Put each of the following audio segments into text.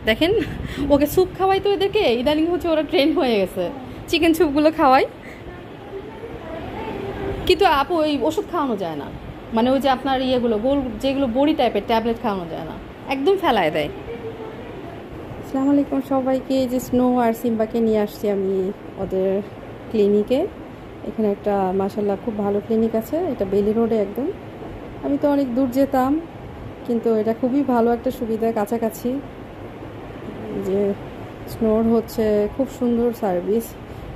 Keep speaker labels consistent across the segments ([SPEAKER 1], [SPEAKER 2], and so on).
[SPEAKER 1] দেখেন ওকে স্যুপ খাওয়াই তো এদেরকে, ইদানিং হচ্ছে ওরা ট্রেন হয়ে গেছে, চিকেন স্যুপগুলো খাওয়াই। কিন্তু আপু ওই ওষুধ খাওয়ানো যায় না, মানে ওই যে আপনার ইয়েগুলো গোল যেগুলো বড়ি টাইপের ট্যাবলেট খাওয়ানো যায় না, একদম ফেলায় দেয়। আসসালামু আলাইকুম সবাইকে। যে স্নো আর সিম্বাকে নিয়ে আসছি আমি ওদের ক্লিনিকে। এখানে একটা মাশাআল্লাহ খুব ভালো ক্লিনিক আছে, এটা বেলি রোডে একদম। আমি তো অনেক দূর যেতাম, কিন্তু এটা খুবই ভালো একটা সুবিধা, কাছাকাছি। যে স্নোর হচ্ছে খুব সুন্দর সার্ভিস,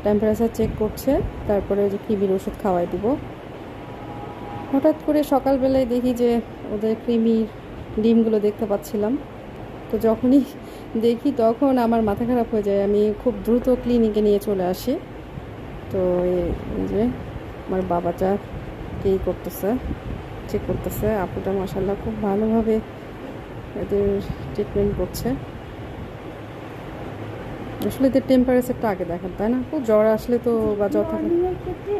[SPEAKER 1] টেম্পারেচার চেক করছে, তারপরে যে কৃমির ওষুধ খাওয়াই দিব। হঠাৎ করে সকালবেলায় দেখি যে ওদের কৃমির ডিমগুলো দেখতে পাচ্ছিলাম, তো যখনই দেখি তখন আমার মাথা খারাপ হয়ে যায়। আমি খুব দ্রুত ক্লিনিকে নিয়ে চলে আসি। তো এই যে আমার বাবাটা কি করতেছে, চেক করতেছে। আপুটা মাশাআল্লাহ খুব ভালোভাবে এদের ট্রিটমেন্ট করছে। আসলে এদের টেম্পারেচারটা আগে দেখেন, তাই না? খুব জ্বর আসলে তো বা জ্বর থাকলে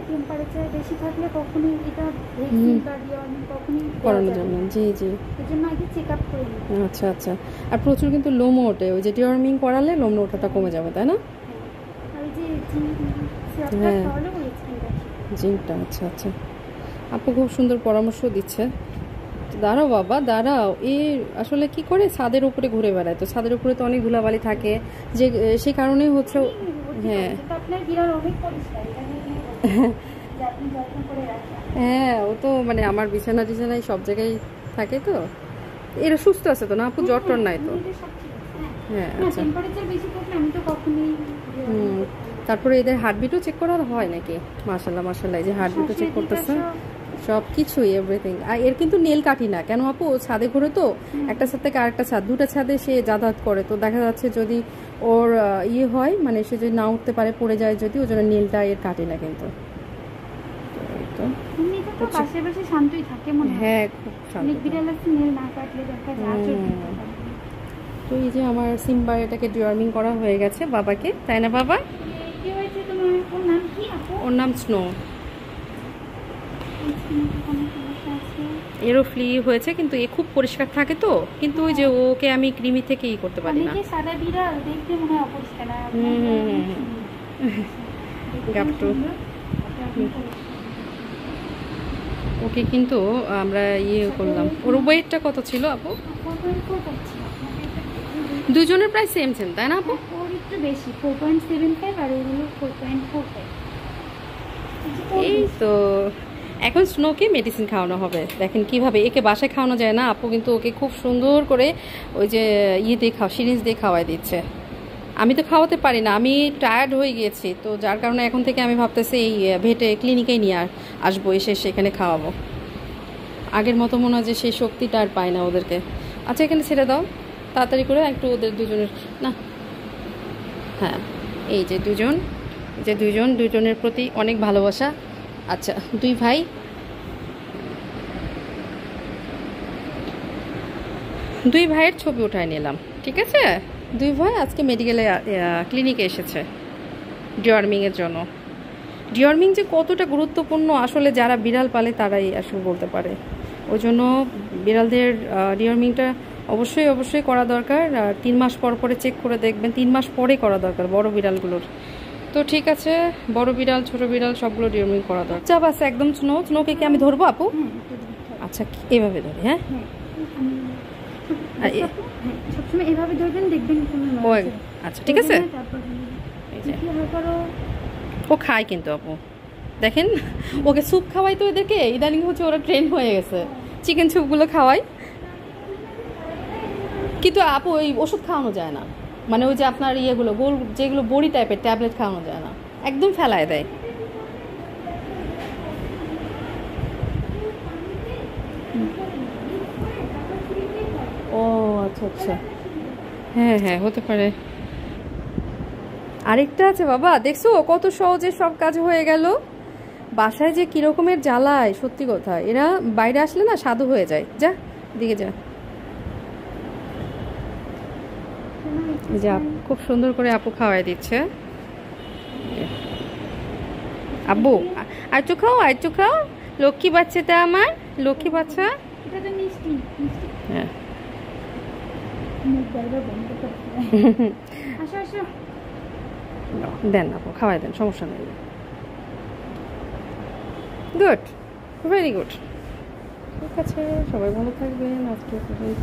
[SPEAKER 2] টেম্পারেচার বেশি থাকলে কখনোই এটা ভ্যাকসিন বা ডিওয়ার্মিং কখনোই
[SPEAKER 1] করানোর জন্য। জি জি,
[SPEAKER 2] এর জন্য আগে চেক আপ করে নিতে।
[SPEAKER 1] আচ্ছা আচ্ছা। আর প্রচুর কিন্তু লোমও ওঠে, ওই যে ডিওয়ার্মিং করালে লোম ওঠাটা কমে যাবে, তাই না?
[SPEAKER 2] আর এই যে সিরাপটা
[SPEAKER 1] হ্যাঁ,
[SPEAKER 2] খাওয়ালে ওই স্কিনটা
[SPEAKER 1] জিনটা। আচ্ছা আচ্ছা, আপু খুব সুন্দর পরামর্শ দিচ্ছে। দাঁড়াও বাবা দাঁড়াও। এ আসলে কি করে, ছাদের উপরে ঘুরে বেড়ায়, তো ছাদের উপরে তো অনেক ধুলাবালি থাকে, যে সেই কারণেই হচ্ছে। হ্যাঁ
[SPEAKER 2] আপনার বিড়াল অনেক পরিষ্কার, যে আপনি যত্ন করে রাখেন।
[SPEAKER 1] হ্যাঁ, ও তো মানে আমার বিছানা টিছানায় সব জায়গায় থাকে, তো এরা সুস্থ আছে তো না আপু? জ্বর টর নাই তো? হ্যাঁ আচ্ছা।
[SPEAKER 2] টেম্পারেচার বেশি থাকলে আমি তো কখনোই
[SPEAKER 1] তারপরে এদের হার্টবিটও চেক করা হয় নাকি? মাশাআল্লাহ মাশাআল্লাহ, এই যে হার্টবিটও চেক করতেছে, সব কিছুই এভরিথিং। আর এর কিন্তু নেল কাটি না কেন আপু? ছাদে ঘুরে তো, একটা ছাদ থেকে আরেকটা ছাদ, দুটা ছাদে সে যাতায়াত করে, তো দেখা যাচ্ছে যদি ওর ইয়ে হয়, মানে সে যদি না উঠতে পারে, পড়ে যায় যদি, ওই জন্য নেলটা এর কাটে না কিন্তু।
[SPEAKER 2] তো পাশাপাশি শান্তই থাকে মনে হয়।
[SPEAKER 1] হ্যাঁ খুব শান্ত।
[SPEAKER 2] বিড়াল আছে নেল না কাটলে দেখা যায় আচর দিতে পারে।
[SPEAKER 1] তো এই যে আমার সিম্বার এটাকে ডিওয়ার্মিং করা হয়ে গেছে বাবাকে, তাই না বাবা?
[SPEAKER 2] কি হয়েছে তোমার? ওর নাম কি আপু?
[SPEAKER 1] ওর নাম স্নো। এরও ফ্লি হয়েছে, কিন্তু এ খুব পরিষ্কার থাকে তো, কিন্তু ওই যে ওকে আমি কৃমি থেকে ই করতে পারি না।
[SPEAKER 2] সাদা বিড়াল দেখতে মনে হয় অপরিষ্কার।
[SPEAKER 1] গাপটু ওকে কিন্তু আমরা ইয়ে করলাম। ওর ওয়েটটা কত ছিল আপু? দুজনের প্রায় সেম সেম, তাই না আপু?
[SPEAKER 2] ওর একটু বেশি 4.75 আর ওর হলো 4.45।
[SPEAKER 1] এই তো এখন স্নোকে মেডিসিন খাওয়ানো হবে। দেখেন কিভাবে, একে বাসায় খাওয়ানো যায় না আপু, কিন্তু ওকে খুব সুন্দর করে ওই যে ইয়ে দিয়ে সিরিঞ্জ দিয়ে খাওয়াই দিচ্ছে। আমি তো খাওয়াতে পারি না, আমি টায়ার্ড হয়ে গিয়েছি, তো যার কারণে এখন থেকে আমি ভাবতেছি এই ভেটে ক্লিনিকেই নিয়ে আসবো, এসে সেখানে খাওয়াবো। আগের মতো মনে হয় যে সেই শক্তিটা আর পায় না ওদেরকে। আচ্ছা এখানে ছেড়ে দাও তাড়াতাড়ি করে, একটু ওদের দুজনের না। হ্যাঁ এই যে দুজনের প্রতি অনেক ভালোবাসা। আচ্ছা দুই ভাইয়ের ছবি উঠায় নিলাম, ঠিক আছে? দুই ভাই আজকে মেডিকেলে ক্লিনিকে এসেছে ডিওয়ার্মিংয়ের জন্য। ডিওয়ার্মিং যে কতটা গুরুত্বপূর্ণ আসলে যারা বিড়াল পালে তারাই আসলে বলতে পারে। ওই জন্য বিড়ালদের ডিওয়ার্মিংটা অবশ্যই করা দরকার। 3 মাস পর পরে চেক করে দেখবেন, 3 মাস পরে করা দরকার বড় বিড়ালগুলোর। তো ঠিক আছে, বড় বিড়াল ছোট বিড়াল সবগুলো ডিওয়ার্মিং করা দরকার। চাপ আছে একদম। স্নোকে কি আমি ধরবো আপু? আচ্ছা এভাবে ধরি। হ্যাঁ
[SPEAKER 2] সবসময় এভাবে ধরবেন, দেখবেন
[SPEAKER 1] আচ্ছা ঠিক আছে। ও খায় কিন্তু আপু, দেখেন ওকে স্যুপ খাওয়াই তো এদেরকে, ইদানিং হচ্ছে ওরা ট্রেন হয়ে গেছে, চিকেন স্যুপগুলো খাওয়াই। কিন্তু আপু ওই ওষুধ খাওয়ানো যায় না, মানে ওই যে আপনার ইয়েগুলো গোল যেগুলো বড়ি টাইপের ট্যাবলেট খাওয়ানো যায় না, একদম ফেলায় দেয়। ও আচ্ছা আচ্ছা, হ্যাঁ হতে পারে। আরেকটা আছে বাবা, দেখছো কত সহজে সব কাজ হয়ে গেল। বাসায় যে কিরকমের জ্বালায়, সত্যি কথা। এরা বাইরে আসলে না সাধু হয়ে যায়। যা দিকে যা। খুব সুন্দর করে আপু খাওয়াই দিচ্ছে। আব্বু আইচু খাও, লক্ষ্মী বাচ্চাটা আমার, লক্ষ্মী বাচ্চা।
[SPEAKER 2] এটা তো মিষ্টি।
[SPEAKER 1] হ্যাঁ
[SPEAKER 2] মুখ বারবার বন্ধ করতে হয়। আসো আসো।
[SPEAKER 1] দেন আপু, খাওয়াই দেন, সমস্যা নেই। Good, very good. ঠিক আছে, সবাই ভালো থাকবেন, আজকে পর্যন্ত।